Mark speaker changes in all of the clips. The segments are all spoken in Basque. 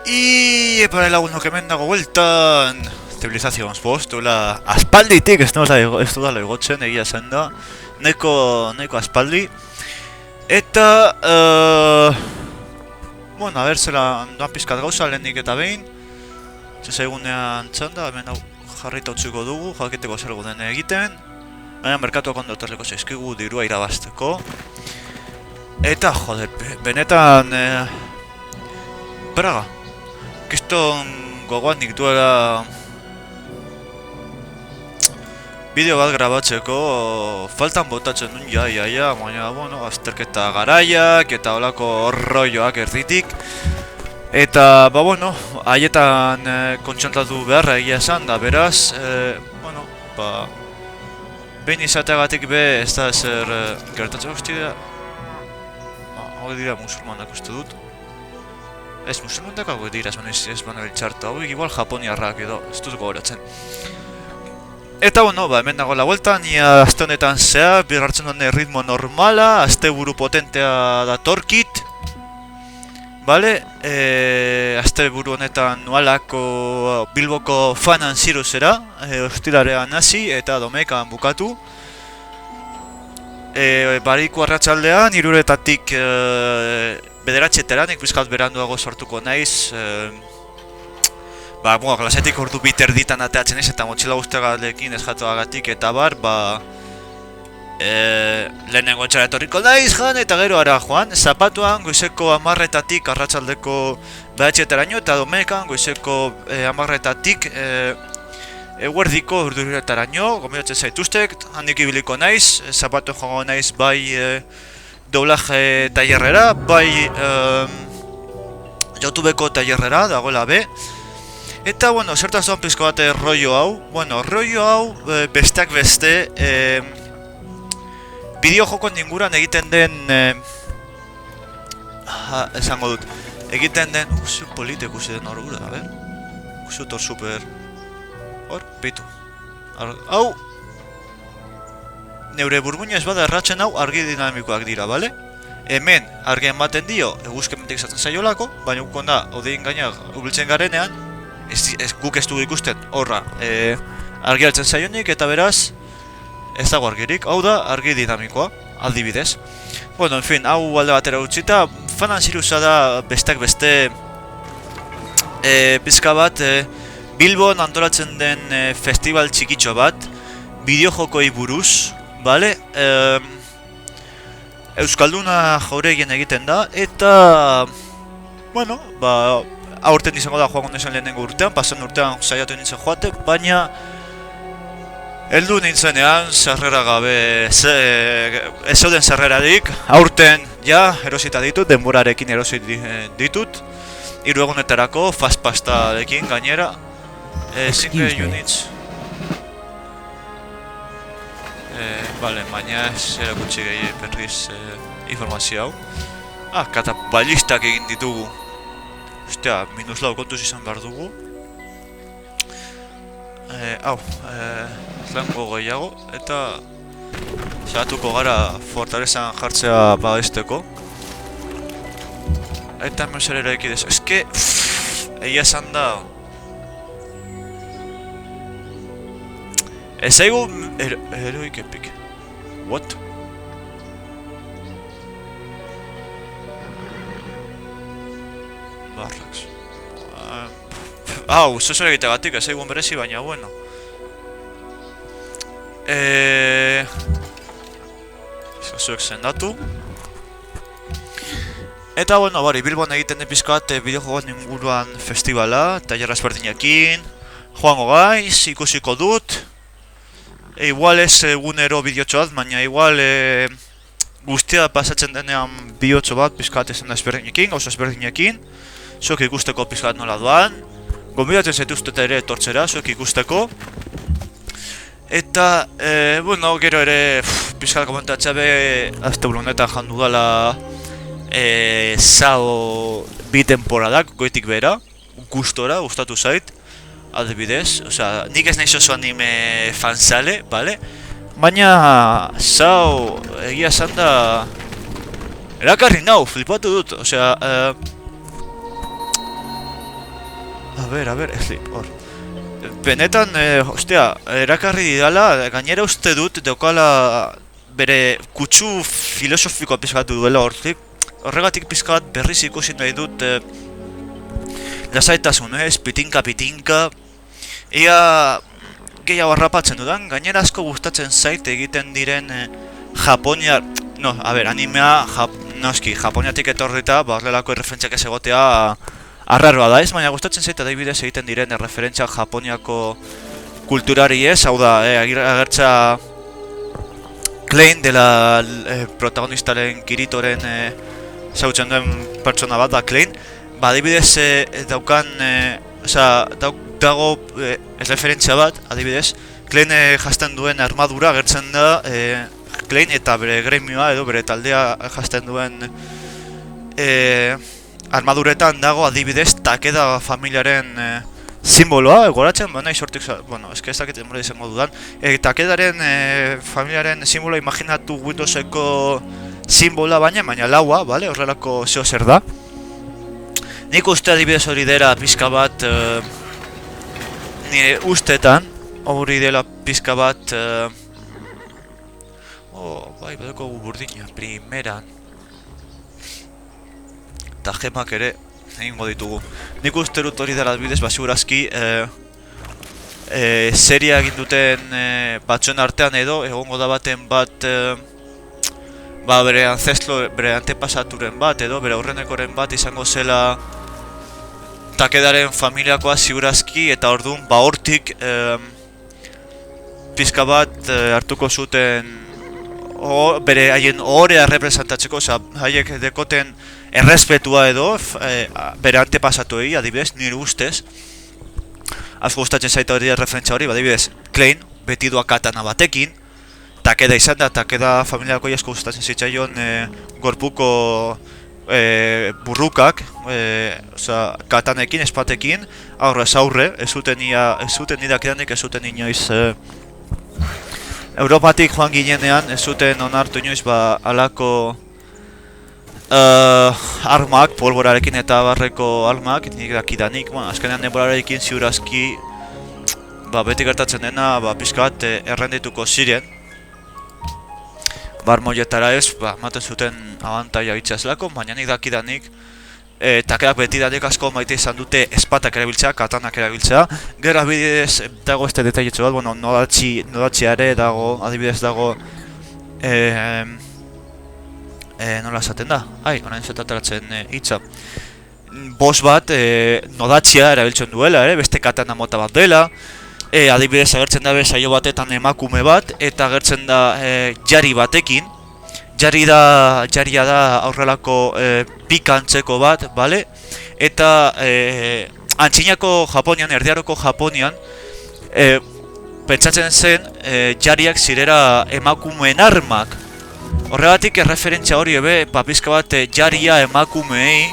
Speaker 1: Y para el lagunok hemen dago bueltan Civilizations bost, duela aspalditik ez dudala igotzen, egia esan da Neko aspaldi. Eta, bueno, a ber, zela doan pizkat gauza lehenik eta behin Zezaigunean txanda, hemen hau jarrita utziko dugu, jakiteko zer guden egiten. Baina merkatuak ondo etorriko zaizkigu dirua irabazteko. Eta, joder, benetan, Praga Kiston gogoan nik duela bideo bat grabatzeko faltan botatzen duen baina, bueno, azterketa garaiak eta olako rolloak erditik. Eta, bueno, haietan kontzentratu beharra egia esan da, beraz, bueno, behin izateagatik be ez da ezer gertatzen guzti da. Hau dira musulmanak uste dut. Ez musulmanak hau dira, ez baina biltxartu, hau igual japoniarrak edo, ez dut gogoratzen. Eta, bueno, hemen dago la vuelta, ni azte honetan zea, hartzen duen ritmo normala, azte buru potentea datorkit. Bale, azte buru honetan nualako Bilboko Fanan Ziruzera, hostilarean hasi eta Domekan bukatu. Bariko arratsaldean, 3:00-etatik bederatxetera, nik bizkat beranduago sortuko naiz. Klasetik ordu biter ditan ateatzen ez eta motxila guztiagarekin ez jatuagatik eta bar, lehenengo etxara etorriko naiz jan eta gero ara joan. Zapatuan goizeko 10:00-etatik arratsaldeko 9:00-etaraino eta Domekan goizeko 10:00-etatik eguerdiko ordu-etaraino, gomendatzen zaituztek, handik ibiliko naiz, zapatu joango naiz bai doblaje tailerrera, bai YouTubeko tailerrera, dagoela be. Eta, bueno, zertaz doan pizko bat rollo hau, besteak beste, bideo jokon inguran egiten den, esango dut, egiten den, zu politek uste den horgura, a ber? Zutor super, hor, pitu, hau, neure burbuina ez bada erratzen hau argi dinamikoak dira, bale? Hemen argi ematen dio eguzkementik izaten zaiolako, baina ukon da, odein gainak ubiltzen garenean, guk ez dugu ikusten horra argi altzen zaionik eta beraz ez dago argirik, hau da argi dinamikoa, aldibidez. Bueno, en fin, hau alde batera utzita, Fanan Ziruza da besteak beste pizka bat Bilbon antolatzen den festival txikitxo bat bideojokoi buruz, bale? Euskalduna jauregien egiten da eta, bueno, aurten izango da joango nintzen lehenengo urtean, pasan urtean saiatu nintzen joate, baina heldu nintzenean sarrera gabe, ez zeuden sarrerarik, aurten ja erosita ditut, denborarekin erosit ditut, 3 egunetarako, fastpastarekin gainera, single units. Bale, baina ez erakutsi gehi berriz informazio hau. Kata balistak egin ditugu. Ostia, -lau kontuz izan behar dugu. Lango gehiago, eta saiatuko gara fortalezan jartzea babesteko. Eta hemen zer ere ekidez, eske, egia esan da. Ez aigu heroik epic. What? Barraks. Zuzure egitegatik, ez egun berezi, baina, bueno. Zuek zendatu. Eta, bueno, Bilbon egiten den pizkat bideojoan inguruan festivala, tailerra ezberdinekin, joango gaiz, ikusiko dut. Igual ez egunero bideotxo bat, baina igual guztia pasatzen denean bideotxo bat pizkat ezen da ezberdinekin, gauza ezberdinekin. Zuek ikusteko pizkat nola doan. Gonbidatzen zaituztet ere etortzera, zuek ikusteko. Eta, bueno, gero ere pizkat komentatzea be azte honetan jandu dala Sao bi temporadak, goitik bera, gustatu zait, adibidez, osea, nik ez naiz oso anime fansale, bale? Baina, Sao, egia esan da, erakarri nau, flipatu dut, osea, A ber, hor. Benetan, ostia, erakarri didala, gainera uste dut daukala bere kutsu filosofikoa pizkatu duela hortik. Horregatik pizka bat berriz ikusi nahi dut lasaitasun, pitinka. Ia gehiago harrapatzen dudan, gainera asko gustatzen zait egiten diren Japonia... No, a ber, animea, noski, Japoniatik etorrita, horrelako erreferentziak ez egotea arraroa da ez, baina gustatzen zait adibidez egiten diren erreferentziak Japoniako kulturari ez, hau da, agertza Klein dela protagonistaren Kiritoren zautzen duen pertsona bat da Klein, ba adibidez daukan, dago referentzia bat, adibidez, Klein jasten duen armadura agertzen da Klein eta bere gremioa edo bere taldea jasten duen armaduretan dago adibidez Takeda familiaren simboloa, goratzen, nahi sortik, bueno, eske ez dakit denbora izango dudan. Takedaren familiaren simboloa imaginatu Windowseko simbola baina laua, bale, horrelako zeo zer da. Nik uste adibidez hori dela pizka bat, nire ustetan, hori dela pizka bat, bai, badeko burdina, primeran. Eta gemak ere egingo ditugu. Nik uste dut hori dela adibidez, segurazki seria egin duten batzuen artean edo egongo da baten bat bere bere antepasaturen bat edo bere aurrenekoren bat izango zela Takedaren familiakoa segurazki eta orduan hortik pizka bat hartuko zuten bere haien ohorea representatzeko, haiek dekoten errespetua edo bere antepasatuei, adibidez, nire ustez asko gustatzen zaita hori referentzia hori, adibidez, Klein beti doa katana batekin, Takeda izan da, Takeda familiako asko gustatzen zitzaion gorpuko burrukak, katanekin, espatekin, aurrez aurre, ez zuten idakidanik, ez zuten inoiz Europatik joan ginenean, ez zuten onartu inoiz alako armak, polborarekin eta barreko armak, nik dakidanik, azkenean denborarekin ziurazki beti gertatzen dena, pizka bat errendituko ziren. Barmoietara ez, ematen zuten abantaia itxaslako, baina nik dakidanik Takedak beti danik asko maite izan dute espatak erabiltzea, katanak erabiltzea. Gero adibidez dago este detailetxo bat, bueno, nodatxiare dago, adibidez dago nola esaten da? Orain zetataratzen hitza. Boss bat nodatxia erabiltzen duela, beste katana mota bat dela. Adibidez agertzen da saio batetan emakume bat, eta agertzen da jari batekin. Jaria da aurrelako pikantzeko bat, bale? Eta antzinako Japonian, erdiaroko Japonian, pentsatzen zen jariak zirera emakumeen armak. Horregatik erreferentzia hori pizka bat jaria emakumeei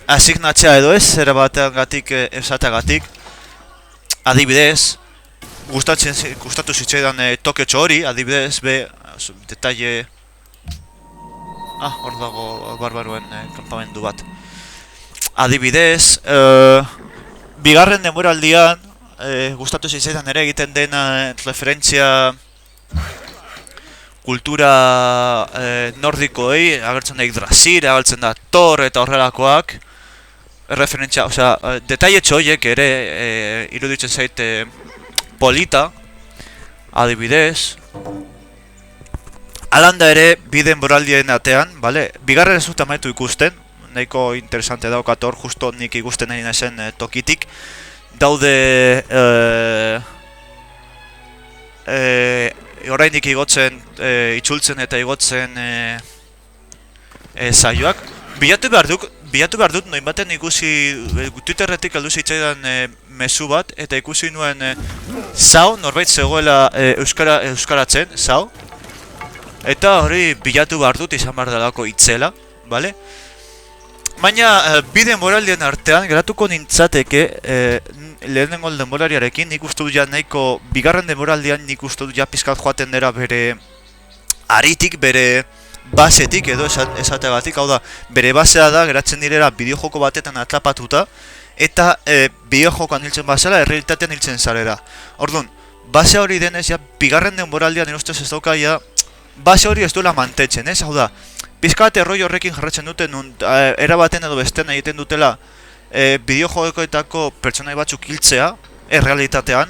Speaker 1: asignatzea edo ez, zera bateagatik esateagatik. Adibidez, gustatu zitzaidan toketxo hori, adibidez, detaile... hor dago barbaruen kampamendu bat. Adibidez, bigarren denboraldian, gustatu zitzaidan ere egiten dena referentzia kultura nordikoei, agertzen da Yggdrasil, agertzen da Thor eta horrelakoak. Referentzia, detailetxo horiek ere iruditzen zait polita, adibidez. Alanda ere, bi denboraldien atean, bigarren ez dut amaitu ikusten, nahiko interesante daukat hor, justo nik ikusten nahi nazen tokitik. Daude orainik igotzen, itzultzen eta igotzen saioak. Bilatu behar dut, noin baten ikusi, Twitterretik aldu zitzaidan mezu bat, eta ikusi nuen Sao, norbait zegoela euskaratzen, Sao. Eta hori bilatu behar dut izan behar dalako itzela, bale? Baina, bi denboraldien artean, geratuko nintzateke, lehenengo denborariarekin, nik uste dut ja nahiko, bigarren denboraldian nik uste dut ja pizkat joaten dira bere aritik, bere basetik edo esateagatik, hau da, bere basea da, geratzen direla bideojoko batetan atrapatuta, eta bideojokoan hiltzen bazela, errealitatean hiltzen zarela. Orduan, base hori denez, ja, bigarren denboraldian erostez ez dauka, ja, base hori ez duela mantetzen, ez? Hau da, pizkat erroi horrekin jarratzen duten, erabaten edo bestean egiten dutela bideojokoetako pertsonai batzuk hiltzea, errealitatean,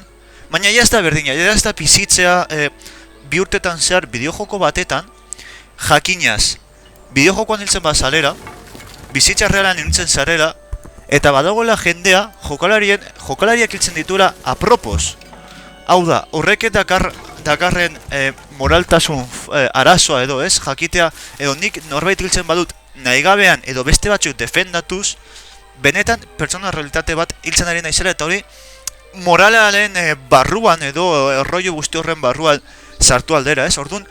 Speaker 1: baina ja ez da berdina, ja ez da bizitzea bi urtetan zehar bideojoko batetan, jakinaz, bideojokoan hiltzen bazalera, bizitza realan hiltzen zarela, eta badagoela jendea jokalariak hiltzen dituela apropos. Hau da, horrek dakarren moraltasun arazoa edo ez, jakitea, edo nik norbait hiltzen badut nahigabean edo beste batzuk defendatuz, benetan pertsona realitate bat hiltzen ari naizela, eta hori moralaren barruan edo errollo guzti horren barruan sartu aldera, ez? Orduan,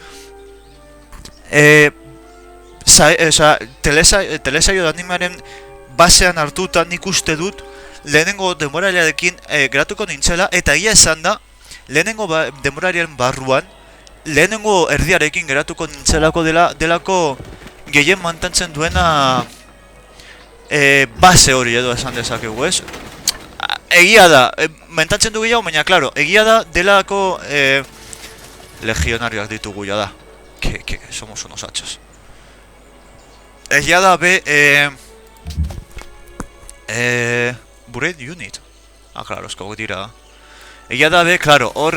Speaker 1: telesaio animaren basean hartuta nik uste dut lehenengo demoraliarekin geratuko nintzela, eta egia esan da lehenengo demoraliaren barruan lehenengo erdiarekin geratuko nintzelako delako gehien mantentzen duena base hori edo esan dezakegu, ez? Egia da, mantentzen du gehiago, baina, klaro, egia da delako legionarioak ditugu ya da. Que somos unos hachos. Egia da be Buret unit. Ah, claro, esko dira. Egia da be, claro, hor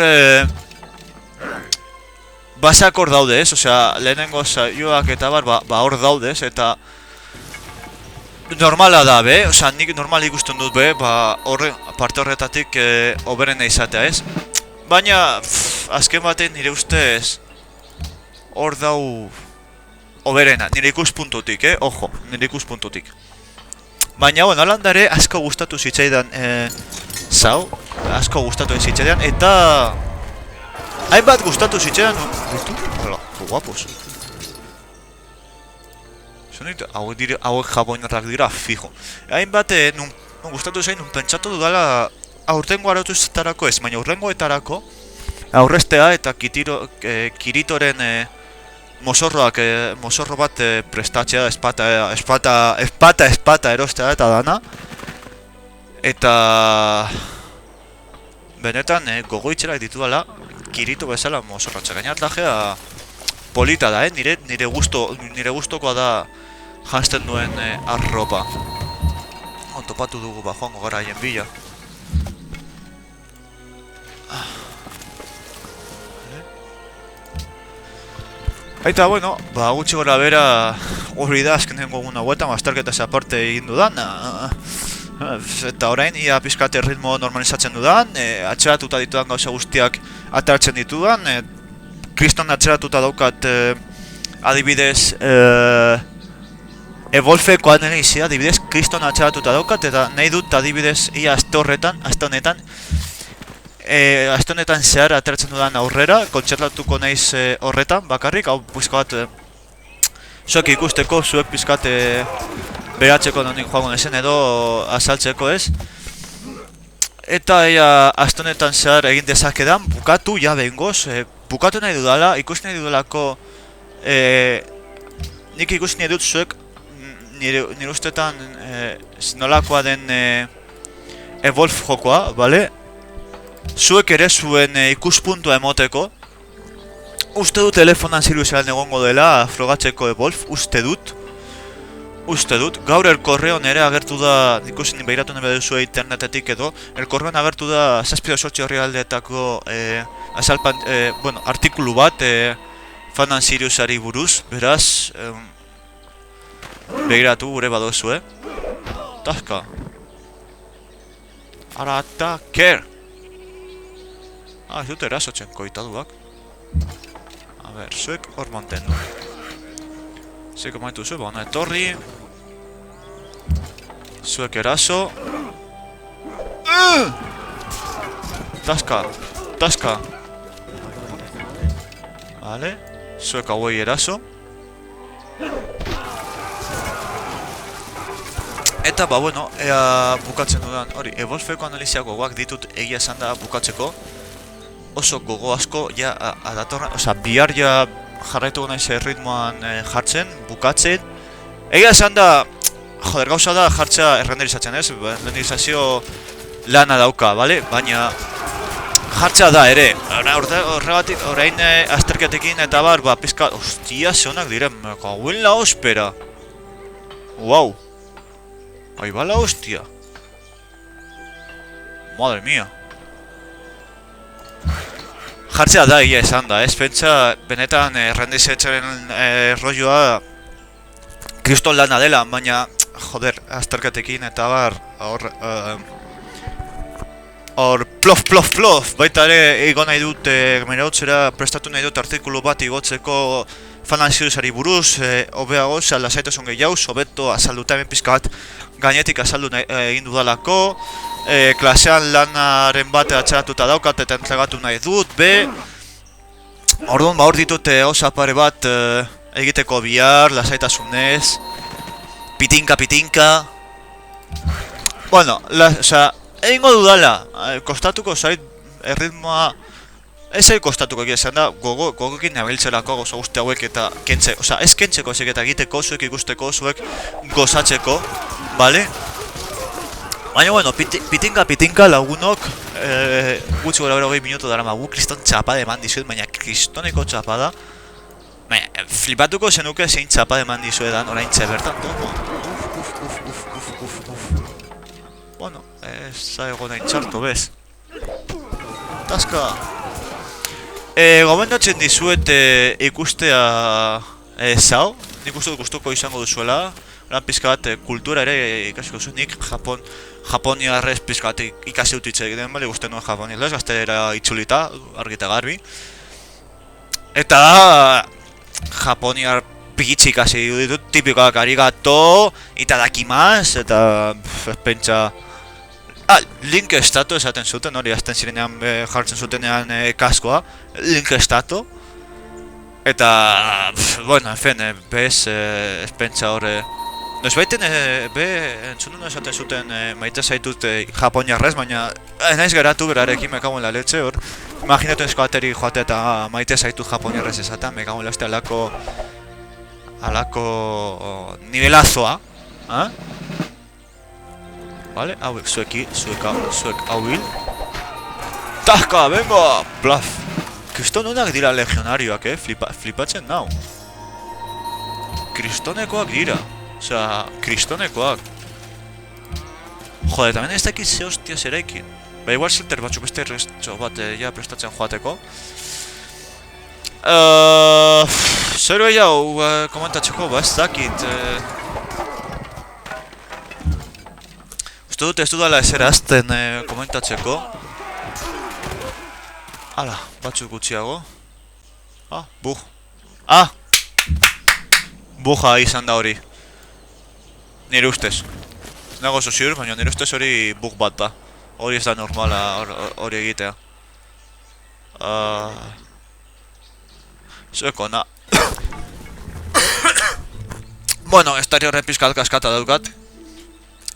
Speaker 1: basak hor daude, ez? Osea, lehenengo saioak eta ba hor daude, ez? Eta normala da be, osea, nik normal ikusten dut be, ba parte horretatik oberena izatea, ez? Baina, azken baten nire ustez hor dau oberena, nire ikuspuntutik, ojo, nire ikuspuntutik. Baina, bueno, alandare asko gustatu zitzaidan asko gustatu zitzaidan, eta hainbat gustatu zitzaidan, hola, guapos. Hauek jaboinarrak dira, fijo. Hainbat, nun gustatu zain, nun pentsatu dudala aurtengo arautuzetarako ez, baina aurrengoetarako aurrestea eta Kiritoren mosorro bat prestatzea, espata erostea eta dana. Eta benetan gogoitzerak ditudala Kirito bezala mosorratza. Gaina atlajea polita da, nire gustokoa da janzten duen arropa. Topatu dugu ba joango gara haien bila. Eta, bueno, ba, gutxi gora bera hori da azkenengo egun hauetan, azterketaz aparte egin dudan. Eta orain, ia pizkate ritmo normalizatzen dudan, atxeratuta ditudan gauza guztiak atartzen ditudan. Kriston atxeratuta daukat adibidez Evolfeko analizia, adibidez, Kriston atxeratuta daukat, eta nahi dut adibidez ia aste honetan zehar ateratzen dudan aurrera, kontxerlatuko naiz horretan, bakarrik, hau pizka bat zuek ikusteko, zuek pizkat beratzeko nonik joango nezen edo azaltzeko ez. Eta aste honetan zehar egin dezakedan, bukatu ja behingoz, bukatu nahi dudala, ikusi nahi dudalako, nik ikusi nahi dut zuek, nire ustetan nolakoa den Evolf jokoa, bale? Zuek ere zuen ikuspuntua emoteko. Uste dut telefonan Siriusean egongo dela frogatzeko Evolf, uste dut. Gaur elkorreon ere agertu da, ikusi behiratu nahi duzue internetetik edo, elkorreon agertu da 7-8 horri aldeetako azalpan, bueno, artikulu bat Fanan Siriusari buruz, beraz, begiratu gure badozue. Taska. Arataker! Ez dut erasotzen koitaduak. A ber, zuek hor mantendu. Zeko maitu zuen, ba, hona etorri. Zuek eraso. Taska. Vale. Zuek hauei eraso. Eta, ba, bueno, bukatzen dudan, hori, Evolfeko analiziako gogoak ditut egia esan da bukatzeko. Oso gogo asko, ja, adatorren, oza, bihar ja jarraituko naiz ritmoan jartzen, bukatzen. Egia esan da, joder, gauza da jartzea errenderizatzen, ez? Errenderizazio lana dauka, bale? Baina jartzea da ere, horregatik orain azterketekin eta bar, pizka, ostia, zehonak diren, gauen la ospera. Wow. Ahí va la hostia. Madre mía. Jartzea da, egia esan da, ez? Pentsa, benetan errendizatzen rolloa kriston lana dela, baina, joder, azterketekin eta bar, hor plof, baita ere igo nahi dut, merautzera prestatu nahi dut artikulu bat igotzeko Final Seriesari buruz, hobeago, lasaitasun gehiago, hobeto azalduta hemen pizka bat gainetik azaldu egin dudalako, klasean lanaren bat atxaratuta daukat eta entregatu nahi dut, orduan hor ditut osa pare bat egiteko bihar, lasaitasunez, pitinka. Bueno, egingo dudala, kostatuko zait erritmoa, ez zait kostatuko egia esan da, gogoekin nabiltzerako gozo guzti hauek eta kentze, ez kentzeko zek eta egiteko, zuek ikusteko, zuek gozatzeko, bale? Baina, bueno, pitinka lagunok, gutxi gora 20 minutu dara magu, kriston txapade eman dizuet, baina kristoneko txapada. Baina, flipatuko zenuke zein txapade eman dizuetan, orain bertan, Bueno, ez da egon nahi txarto, bez. Taska. Gomendatzen dizuet ikustea zau. Nik uste dut gustuko izango duzuela. Oran pizka bat kultura ere ikasiko zuen. Nik japoniarrez pizka bat ikasi dut hitz egiten, bale guzti nuen japoniarrez, gaztelera itzulita, argita garbi. Eta japoniar pigitzi ikasi ditut, tipikoak arigato, itadakimasu, eta pentsa... link estatu esaten zuten, hori azten zirenean jartzen zutenean kaskoa, link estatu. Eta, bueno, en fin, bez, ez pentsa hori... Noiz baiten, entzundu esaten zuten maite zaitut japoniarrez, baina naiz geratu berarekin mekagun la letxe hor. Imaginatu eskoateri joate eta maite zaitut japoniarrez esaten, mekagun la este alako nivelazoa. Vale, hauek zuek hauil. Tahka, vengo! Blaf! Kriston honak dira legionarioak, flipatzen nau. Kristonekoak dira. Osea, kristonekoak. Jode, tamen ez dakit ze hostia zerekin. Ba, igual silter batzuk beste restxo bat ja prestatzen joateko. Zer gehiago komentatzeko, ba ez dakit. Uste dut ez dudala ezer azten komentatzeko. Hala, batzuk gutxiago. Bug. Buja izan da hori. Nire ustez. Nago oso ziur, baina nire ustez hori bug bat da. Hori ez da normala hori egitea. Zueko, na. Bueno, estari horre pizkat kaskata daukat.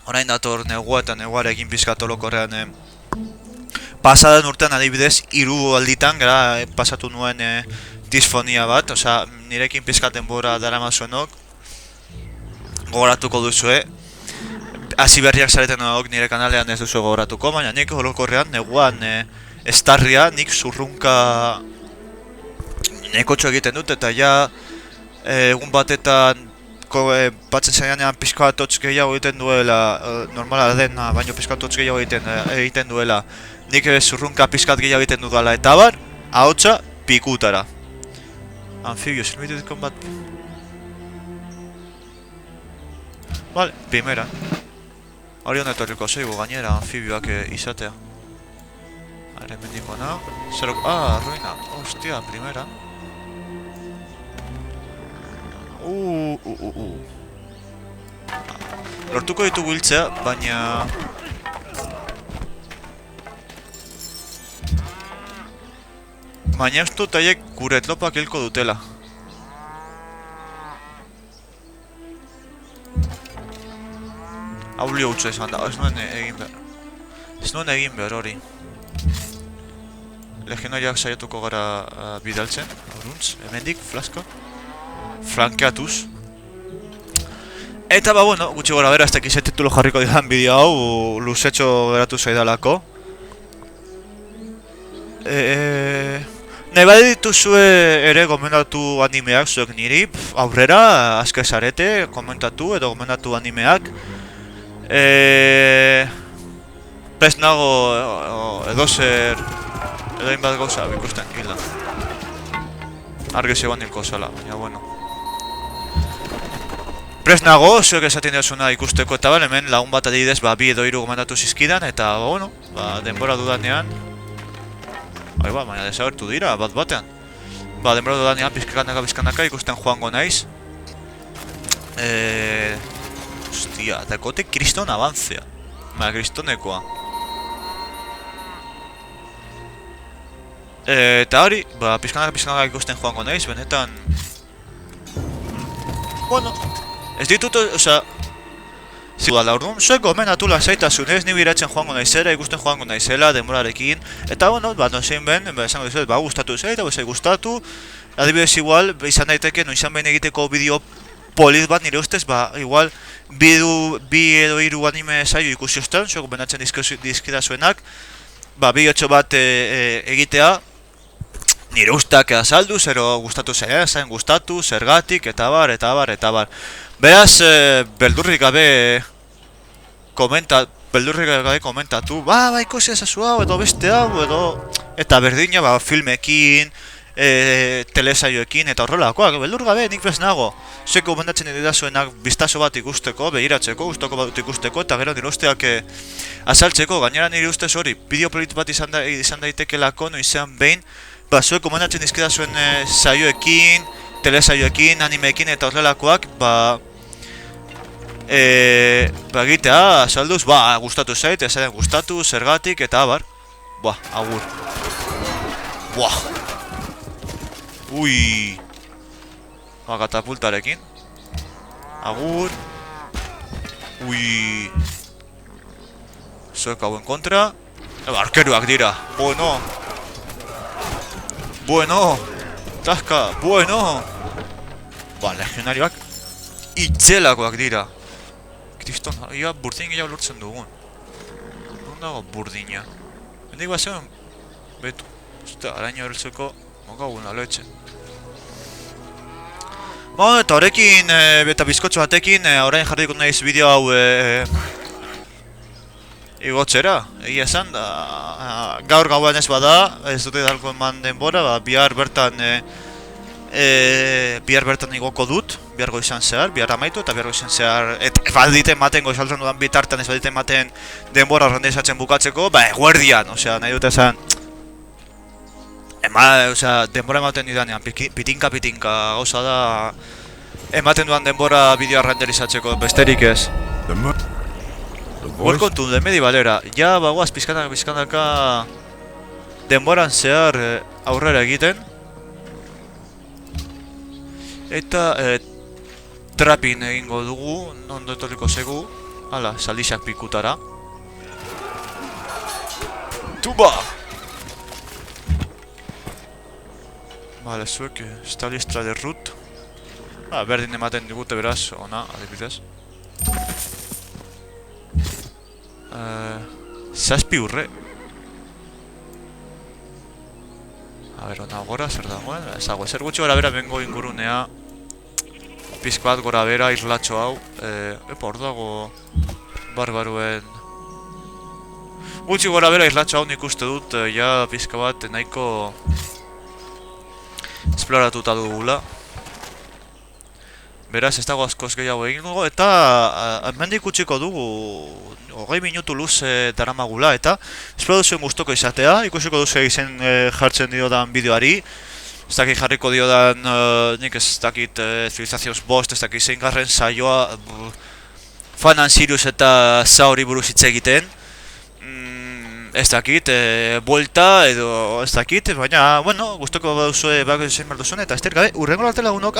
Speaker 1: Orain dator negua eta neguarekin pizkat olokorrean pasadan urtean adibidez 3 alditan gara pasatu nuen disfonia bat, osea, nirekin pizkat denbora daramazuenok gogoratuko duzue. Hasi berriak zareten nire kanalean ez duzu gogoratuko, baina nik olokorrean neguan estarria, nik zurrunka nekotxo egiten dut eta ja egun batetan batzen zaianean pizkat hotz gehiago egiten duela, normala dena, baino pizkat hotz gehiago egiten duela. Nik zurrunka pizkat gehiago egiten dudala eta bar, ahotsa pikutara. Amphibious Limited Combat. Vale, primera. Hori honetorriko zeigu gainera anfibioak izatea. Hare mendiko na. Ruina. Hostia, primera. Lortuko ditugu hiltzea, baina... Baina ez dut haiek gure etlopak hilko dutela. Aulio utzu izan da, ez nuen egin behar. Ez nuen egin behar hori. Legionariak saiatuko gara bidaltzen. Oruntz, hemendik, flasko. Frankeatuz. Eta bueno, gutxi gora bera, ez dakiz titulo jarriko didan bideo hau, luzetxo geratu zaidalako. Nahi badi dituzue ere gomendatu animeak zuek niri, aurrera, azke zarete, komentatu edo gomendatu animeak. Prest nago edozer, edo inbat gauza ikusten hilda. Argi zegoen nilko zala, baina bueno. Prest nago, zuek esaten diosuna ikusteko eta hemen lagun bat adibidez bi edo hiru gomendatu zizkidan eta bueno, denbora dudanean. Baina desagertu dira, batean. Denbora dudanean pizkanaka ikusten joango naiz. Hostia, dakote kriston abantzea. Kristonekoa. Eta hori, pizkanaka ikusten joango naiz, benetan. Bueno, ez ditut, oza... Zidala, orduan, zuek gomendatu lasaitasunez, ni biratzen joango naizela, ikusten joango naizela, denborarekin. Eta, bueno, nozein ben, esango dizuet, gustatu zaita, bezai gustatu. Adibidez, igual, izan daiteke, izan behin egiteko bideo poliz bat nire ustez, igual, bi edo hiru anime saio ikusi ostean, zuek gomendatzen dizkidazuenak, bideotxo bat egitea, nire usteak azaldu, zero gustatu zaila, zain gustatu, zergatik, eta bar. Beraz, beldurrik gabe komentatu, ikusi ezazu hau, edo beste hau, edo... Eta berdina, filmekin, telesaioekin, eta horrelakoak, beldur gabe nik bez nago. Zuek komendatzen didazuenak biztaso bat ikusteko, begiratzeko, gustoko bat ikusteko, eta gero nire usteak azaltzeko, gainera nire ustez hori, bideo politu bat izan daitekelako, noizean behin, zuek komendatzen dizkidazuen saioekin, telesaioekin, animeekin, eta horrelakoak, egitea, azalduz, gustatu zait, esaten gustatu, zergatik, eta abar. Agur. Ui. Katapultarekin. Agur. Ui. Zuek hauen kontra. Arkeruak dira. Bueno. Taska, bueno. Legionarioak itzelakoak dira. Kriston, burdin gehiago lortzen dugun. Non dago burdina? Hendik zegoen betu. Araño erretzeko mokagun aloetzen. Eta horrekin, eta bizkotxo batekin, orain jarriko nahiz bideo hau igotzera. Egia esan, gaur gauan ez bada, ez dute dalko eman denbora, bihar bertan igoko dut, bihar goizan zehar, bihar amaitu eta bihar goizan zehar, balditen maten goizaltzen dudan bitartan ez balditen maten denbora rendezatzen bukatzeko, eguerdian, nahi dut esan, denbora ematen didanean, pitinka gauza da, ematen dudan denbora bideoa renderizatzeko, besterik ez. Welcome de Medi Valera, bagoaz pizkanaka denboran zehar aurrera egiten. Eta trapin egingo dugu, ondo etorriko zegu. Hala, saldizak pikutara. Tuba! Vale, zuek, stalistra de root. Berdin ematen digute beraz, ona, adibidez. Zazpi urre. Ona gora, zer dagoen? Ezago, zer gutxi gora bera bengo ingurunea. Pizk bat gora bera, irlatxo hau. Hor dago barbaruen. Gutxi gora bera irlatxo hau nik uste dut, pizka bat nahiko esploratuta dugula. Beraz, ez dago askoz gehiago egingo, eta hemendik utziko dugu 20 minutu luze daramagula, eta espero duzuen gustoko izatea, ikusiko duzu izen jartzen diodan bideoari, ez dakit jarriko diodan, nik ez dakit Civilizations Bost, ez dakit zein garren saioa Fanan Sirius eta Sauri buruz hitz egiten, ez dakit, buelta edo ez dakit, baina, bueno, gustoko duzue bako zein behar duzuen, eta ez gabe, urrengo arte lagunok,